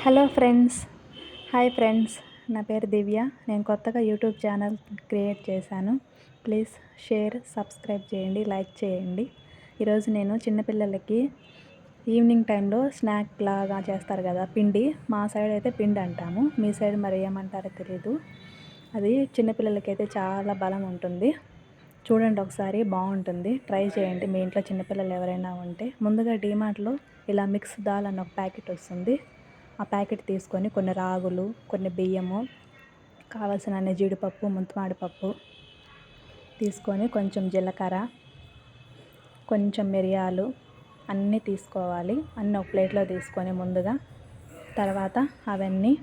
Hello friends. Hi friends, నా పేరు దివ్య. నేను కొత్తగా యూట్యూబ్ ఛానల్ క్రియేట్ చేశాను. ప్లీజ్ షేర్, సబ్స్క్రైబ్ చేయండి, లైక్ చేయండి. ఈరోజు నేను చిన్నపిల్లలకి ఈవినింగ్ టైంలో స్నాక్ లాగా చేస్తారు కదా పిండి. మా సైడ్ అయితే పిండి అంటాము, మీ సైడ్ మరి ఏమంటారో తెలీదు. అది చిన్నపిల్లలకైతే చాలా బలం ఉంటుంది. చూడండి ఒకసారి, బాగుంటుంది. ట్రై చేయండి మీ ఇంట్లో చిన్నపిల్లలు ఎవరైనా ఉంటే. ముందుగా డీమార్ట్లో ఇలా మిక్స్ దాల్ అని ఒక ప్యాకెట్ వస్తుంది. ఆ ప్యాకెట్ తీసుకొని కొన్ని రాగులు, కొన్ని బియ్యము, కావాల్సిన అన్ని జీడిపప్పు, ముంతమాడి పప్పు తీసుకొని కొంచెం జీలకర్ర, కొంచెం మిరియాలు అన్నీ తీసుకోవాలి. అన్నీ ఒక ప్లేట్లో తీసుకొని ముందుగా తర్వాత అవన్నీ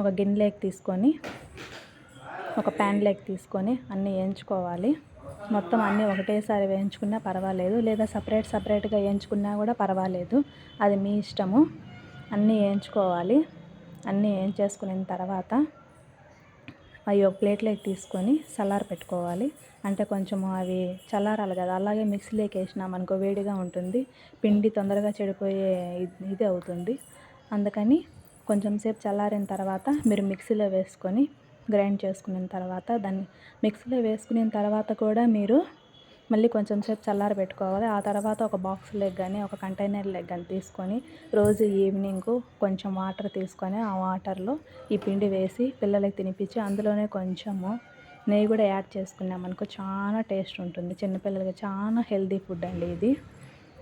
ఒక గిన్నెలోకి తీసుకొని ఒక ప్యాన్లోకి తీసుకొని అన్నీ వేయించుకోవాలి. మొత్తం అన్నీ ఒకటేసారి వేయించుకున్నా పర్వాలేదు, లేదా సపరేట్గా వేయించుకున్నా కూడా పర్వాలేదు, అది మీ ఇష్టము. అన్నీ వేయించుకోవాలి. అన్నీ వేయించేసుకున్న తర్వాత అవి ఒక ప్లేట్లోకి తీసుకొని చల్లారి పెట్టుకోవాలి. అంటే కొంచెము అవి చల్లారాలి కదా. అలాగే మిక్సీలోకి వేసినామనుకో వేడిగా ఉంటుంది, పిండి తొందరగా చెడిపోయే ఇది అవుతుంది. అందుకని కొంచెం సేపు చల్లారిన తర్వాత మీరు మిక్సీలో వేసుకొని గ్రైండ్ చేసుకున్న తర్వాత దాన్ని మిక్సీలో వేసుకున్న తర్వాత కూడా మీరు మళ్ళీ కొంచెం సేపు చల్లారి పెట్టుకోవాలి. ఆ తర్వాత ఒక బాక్స్లోకి కానీ ఒక కంటైనర్లోకి కానీ తీసుకొని రోజు ఈవినింగ్ కొంచెం వాటర్ తీసుకొని ఆ వాటర్లో ఈ పిండి వేసి పిల్లలకి తినిపించి అందులోనే కొంచెము నెయ్యి కూడా యాడ్ చేసుకున్నామనుకో చాలా టేస్ట్ ఉంటుంది. చిన్నపిల్లలకి చాలా హెల్తీ ఫుడ్ అండి ఇది.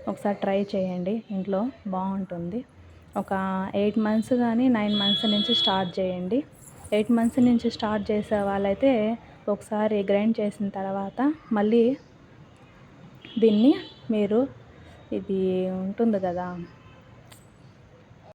ఒకసారి ట్రై చేయండి, ఇంట్లో బాగుంటుంది. ఒక 8 మంత్స్ కానీ 9 మంత్స్ నుంచి స్టార్ట్ చేయండి. 8 మంత్స్ నుంచి స్టార్ట్ చేసే వాళ్ళైతే ఒకసారి గ్రైండ్ చేసిన తర్వాత మళ్ళీ దీన్ని మీరు ఇది ఉంటుంది కదా